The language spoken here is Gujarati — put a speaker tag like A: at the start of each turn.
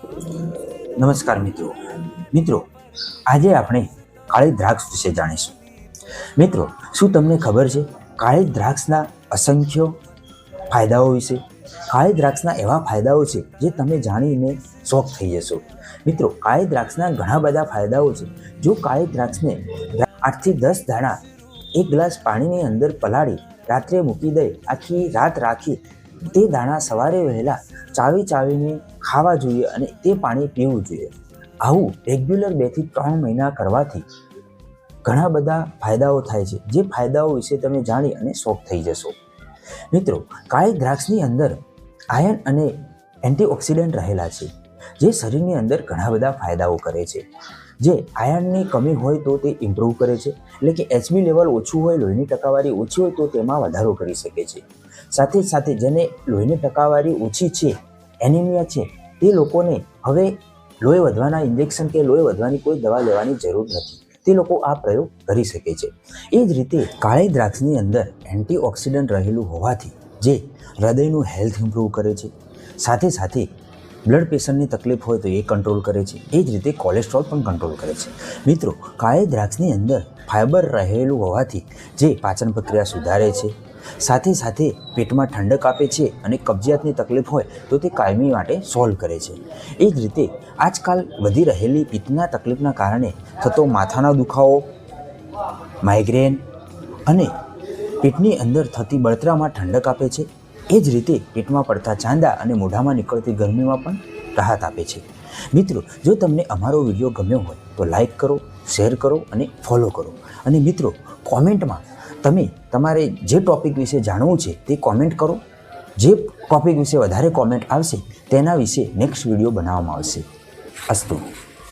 A: નમસ્કાર મિત્રો, આજે આપણે કાળી દ્રાક્ષ વિશે જાણીશું. મિત્રો, શું તમને ખબર છે કાળી દ્રાક્ષના અસંખ્ય ફાયદાઓ વિશે? કાળી દ્રાક્ષના એવા ફાયદાઓ છે જે તમે જાણીને શોક થઈ જશો. મિત્રો, કાળી દ્રાક્ષના ઘણા બધા ફાયદાઓ છે. જો કાળી દ્રાક્ષને 8 થી 10 દાણા એક ગ્લાસ પાણીની અંદર પલાળી રાત્રે મૂકી દે, આખી રાત રાખી તે દાણા સવારે વહેલા ચાવીને ખાવા જોઈએ અને તે પાણી પીવું જોઈએ. આવું રેગ્યુલર 2 થી 3 મહિના કરવાથી ઘણા બધા ફાયદાઓ થાય છે, જે ફાયદાઓ વિશે તમે જાણી અને શોક થઈ જશો. મિત્રો, કાળી દ્રાક્ષની અંદર આયર્ન અને એન્ટીઓક્સિડન્ટ રહેલા છે, જે શરીરની અંદર ઘણા બધા ફાયદાઓ કરે છે. જે આયર્નની કમી હોય તો તે ઇમ્પ્રૂવ કરે છે, એટલે કે HB લેવલ ઓછું હોય, લોહીની ટકાવારી ઓછી હોય તો તેમાં વધારો કરી શકે છે. સાથે જેને લોહીની ટકાવારી ઓછી છે, એનિમિયા છે, તે લોકોને હવે લોહી વધવાના ઇન્જેક્શન કે લોહી વધવાની કોઈ દવા લેવાની જરૂર નથી. તે લોકો આ પ્રયોગ કરી શકે છે. એ જ રીતે કાળી દ્રાક્ષની અંદર એન્ટીઓક્સિડન્ટ રહેલું હોવાથી જે હૃદયનું હેલ્થ ઇમ્પ્રૂવ કરે છે, સાથે બ્લડ પ્રેશરની તકલીફ હોય તો એ કંટ્રોલ કરે છે. એ જ રીતે કોલેસ્ટ્રોલ પણ કંટ્રોલ કરે છે. મિત્રો, કાળી દ્રાક્ષની અંદર ફાઇબર રહેલું હોવાથી જે પાચન પ્રક્રિયા સુધારે છે, સાથે પેટમાં ઠંડક આપે છે અને કબજિયાતની તકલીફ હોય તો તે કાયમી માટે સોલ્વ કરે છે. એ જ રીતે આજકાલ વધી રહેલી પિત્તના તકલીફના કારણે થતો માથાનો દુખાવો, માઇગ્રેન અને પેટની અંદર થતી બળતરામાં ઠંડક આપે છે. એ જ રીતે પેટમાં પડતા ચાંદા અને મોઢામાં નીકળતી ગરમીમાં પણ રાહત આપે છે. મિત્રો, જો તમને અમારો વિડીયો ગમ્યો હોય તો લાઈક કરો, શેર કરો અને ફોલો કરો. અને મિત્રો, કોમેન્ટમાં તમે તમારે જે ટૉપિક વિશે જાણવું છે તે કોમેન્ટ કરો. જે ટૉપિક વિશે વધારે કોમેન્ટ આવશે તેના વિશે નેક્સ્ટ વિડીયો બનાવવામાં આવશે. અસ્તુ.